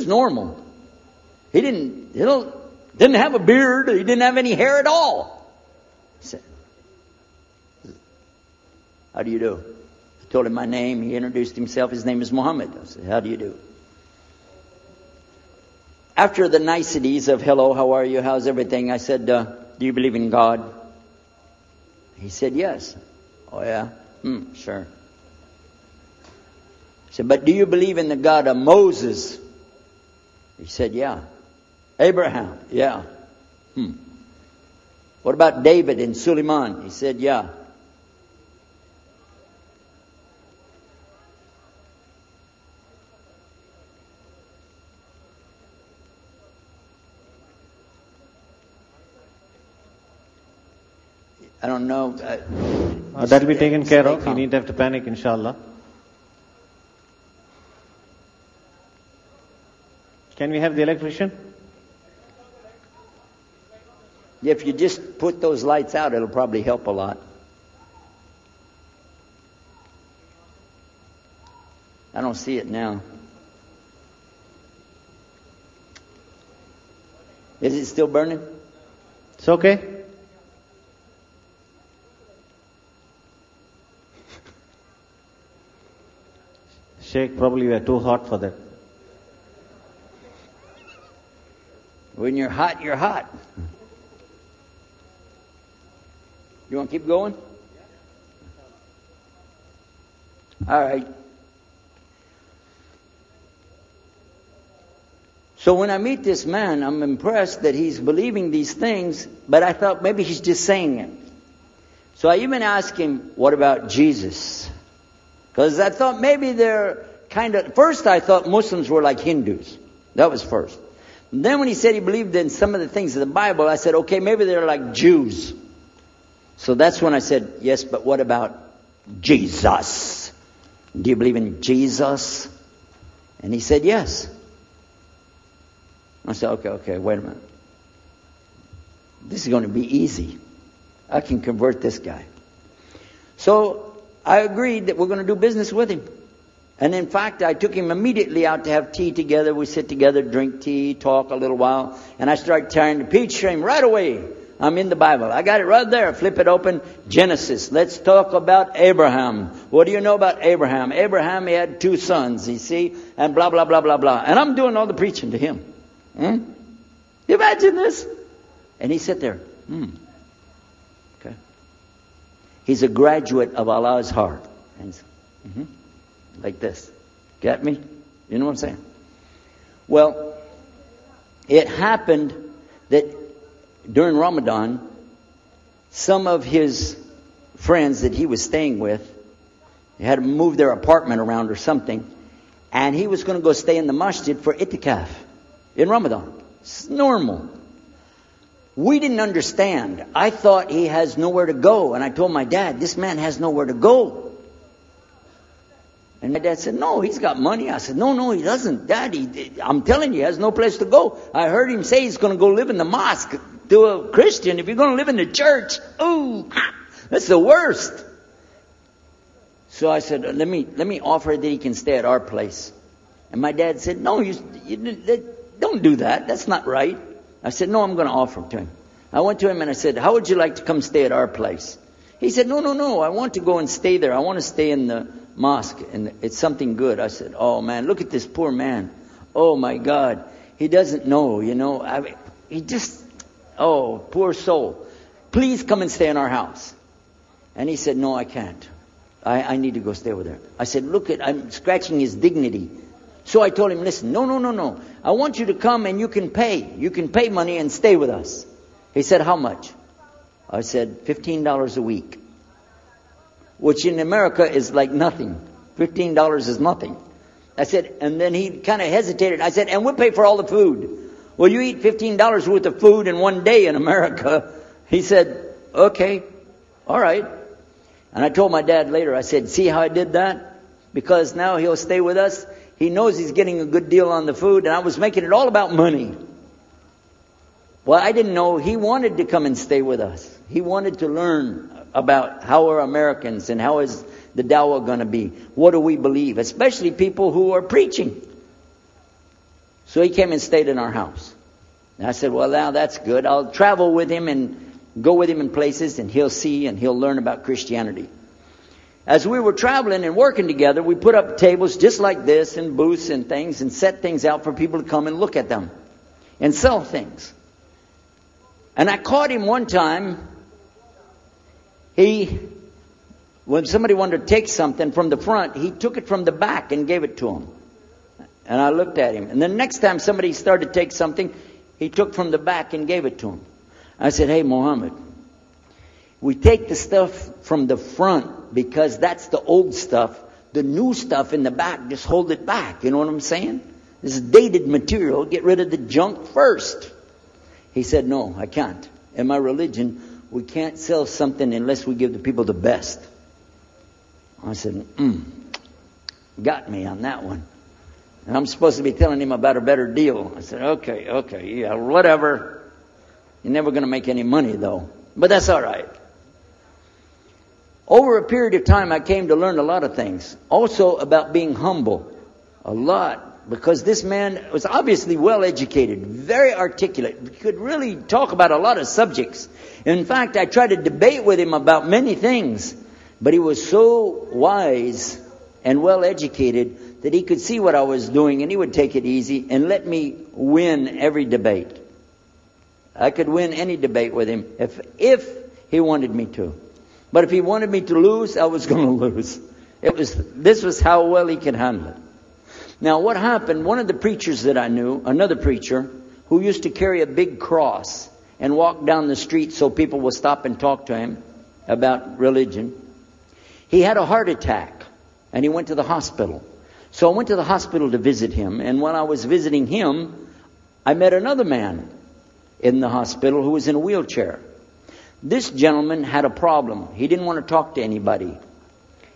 was normal. He didn't have a beard. He didn't have any hair at all. He said, how do you do? I told him my name. He introduced himself. His name is Muhammad. I said, how do you do? After the niceties of hello, how are you? How's everything? I said, do you believe in God? He said, yes. Oh, yeah? Sure. I said, but do you believe in the God of Moses? He said, yeah. Abraham? Yeah. What about David and Suleiman? He said, yeah. I don't know. That'll be taken care of. You need have to panic, inshallah. Can we have the electrician? If you just put those lights out, it'll probably help a lot. I don't see it now. Is it still burning? It's okay. Sheikh, probably we are too hot for that. When you're hot, you're hot. You want to keep going? All right. So when I meet this man, I'm impressed that he's believing these things, but I thought maybe he's just saying it. So I even asked him, what about Jesus? Because I thought maybe they're first I thought Muslims were like Hindus. That was first. And then when he said he believed in some of the things of the Bible, I said, okay, maybe they're like Jews. So that's when I said, yes, but what about Jesus? Do you believe in Jesus? And he said, yes. I said, okay, wait a minute. This is going to be easy. I can convert this guy. So I agreed that we're going to do business with him. And in fact, I took him immediately out to have tea together. We sit together, drink tea, talk a little while. And I started tearing the peach stream right away. I'm in the Bible. I got it right there. Flip it open. Genesis. Let's talk about Abraham. What do you know about Abraham? Abraham, he had 2 sons, you see. And blah, blah, blah, blah, blah. And I'm doing all the preaching to him. You imagine this? And he sat there. Okay. He's a graduate of Allah's heart. And like this. Get me? You know what I'm saying? Well, it happened that during Ramadan, some of his friends that he was staying with, they had to move their apartment around or something, and he was going to go stay in the masjid for itikaf in Ramadan. It's normal. We didn't understand. I thought he has nowhere to go, and I told my dad, this man has nowhere to go. And my dad said, no, he's got money. I said, no, he doesn't. Daddy, I'm telling you, he has no place to go. I heard him say he's going to go live in the mosque. To a Christian, if you're going to live in the church, that's the worst. So I said, let me offer that he can stay at our place. And my dad said, no, you don't do that. That's not right. I said, no, I'm going to offer it to him. I went to him and I said, how would you like to come stay at our place? He said, no, I want to go and stay there. I want to stay in the mosque, and it's something good. I said, oh man, look at this poor man. Oh my God. He doesn't know, poor soul. Please come and stay in our house. And he said, no, I can't. I need to go stay over there. I said, I'm scratching his dignity. So I told him, listen, no. I want you to come and you can pay. You can pay money and stay with us. He said, how much? I said, $15 a week. Which in America is like nothing. $15 is nothing. I said, and then he kind of hesitated. I said, and we'll pay for all the food. Well, you eat $15 worth of food in one day in America. He said, okay, all right. And I told my dad later, I said, see how I did that? Because now he'll stay with us. He knows he's getting a good deal on the food, and I was making it all about money. Well, I didn't know he wanted to come and stay with us. He wanted to learn about how are Americans and how is the dawah going to be. What do we believe? Especially people who are preaching. So he came and stayed in our house. And I said, well, now that's good. I'll travel with him and go with him in places, and he'll see and he'll learn about Christianity. As we were traveling and working together, we put up tables just like this and booths and things and set things out for people to come and look at them and sell things. And I caught him one time. When somebody wanted to take something from the front, he took it from the back and gave it to him. And I looked at him. And the next time somebody started to take something, he took from the back and gave it to him. I said, hey, Muhammad, we take the stuff from the front because that's the old stuff. The new stuff in the back, just hold it back. You know what I'm saying? This is dated material. Get rid of the junk first. He said, no, I can't. In my religion, we can't sell something unless we give the people the best. I said, got me on that one. And I'm supposed to be telling him about a better deal. I said, okay, yeah, whatever. You're never going to make any money, though. But that's all right. Over a period of time, I came to learn a lot of things. Also about being humble. A lot. Because this man was obviously well educated, very articulate, could really talk about a lot of subjects. In fact, I tried to debate with him about many things. But he was so wise and well educated that he could see what I was doing, and he would take it easy and let me win every debate. I could win any debate with him if he wanted me to. But if he wanted me to lose, I was going to lose. This was how well he could handle it. Now what happened, one of the preachers that I knew, another preacher, who used to carry a big cross and walk down the street so people would stop and talk to him about religion, he had a heart attack and he went to the hospital. So I went to the hospital to visit him, and when I was visiting him, I met another man in the hospital who was in a wheelchair. This gentleman had a problem. He didn't want to talk to anybody.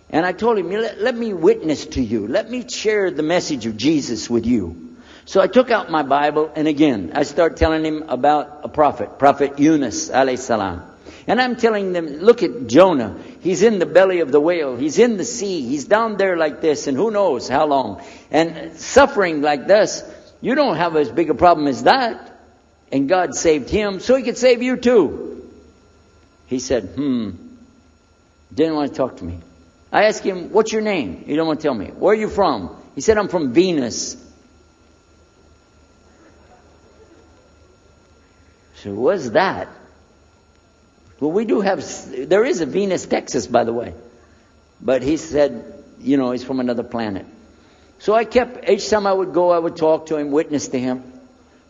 And I told him, let me witness to you. Let me share the message of Jesus with you. So I took out my Bible, and again, I start telling him about a prophet, Prophet Yunus, alayhi salam. And I'm telling them, look at Jonah. He's in the belly of the whale. He's in the sea. He's down there like this, and who knows how long. And suffering like this, you don't have as big a problem as that. And God saved him, so he could save you too. He said, didn't want to talk to me. I asked him, what's your name? He didn't want to tell me. Where are you from? He said, I'm from Venus. So what's that? Well, there is a Venus, Texas, by the way. But he said, he's from another planet. So each time I would go, I would talk to him, witness to him.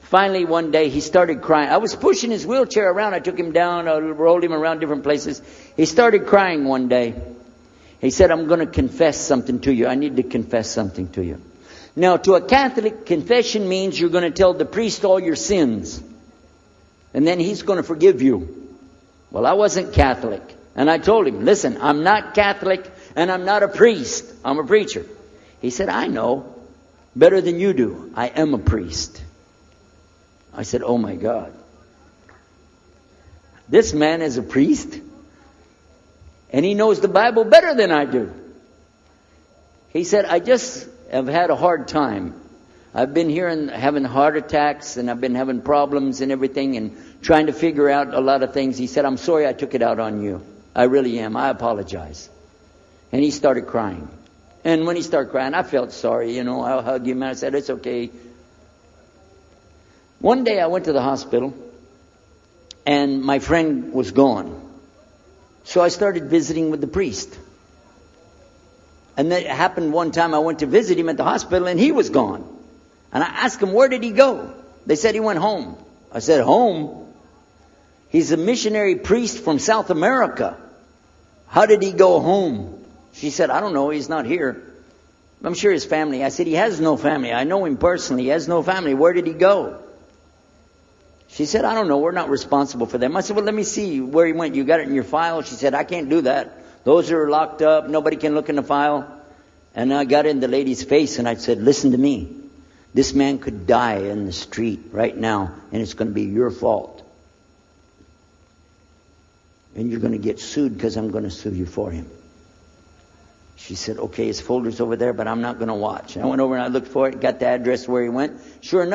Finally, one day, he started crying. I was pushing his wheelchair around. I took him down. I rolled him around different places. He started crying one day. He said, I'm going to confess something to you. I need to confess something to you. Now, to a Catholic, confession means you're going to tell the priest all your sins. And then he's going to forgive you. Well, I wasn't Catholic. And I told him, listen, I'm not Catholic and I'm not a priest. I'm a preacher. He said, I know better than you do. I am a priest. I said, oh my God. This man is a priest and he knows the Bible better than I do. He said, I just have had a hard time. I've been here and having heart attacks and I've been having problems and everything and trying to figure out a lot of things. He said, I'm sorry I took it out on you. I really am. I apologize. And he started crying. And when he started crying, I felt sorry. I hugged him and I said, it's okay. One day I went to the hospital and my friend was gone. So I started visiting with the priest. And that happened one time I went to visit him at the hospital and he was gone. And I asked him, where did he go? They said he went home. I said, home? He's a missionary priest from South America. How did he go home? She said, I don't know. He's not here. I'm sure his family. I said, he has no family. I know him personally. He has no family. Where did he go? She said, I don't know. We're not responsible for them. I said, well, let me see where he went. You got it in your file? She said, I can't do that. Those are locked up. Nobody can look in the file. And I got in the lady's face and I said, listen to me. This man could die in the street right now, and it's going to be your fault. And you're going to get sued because I'm going to sue you for him. She said, okay, his folder's over there, but I'm not going to watch. I went over and I looked for it, got the address where he went. Sure enough,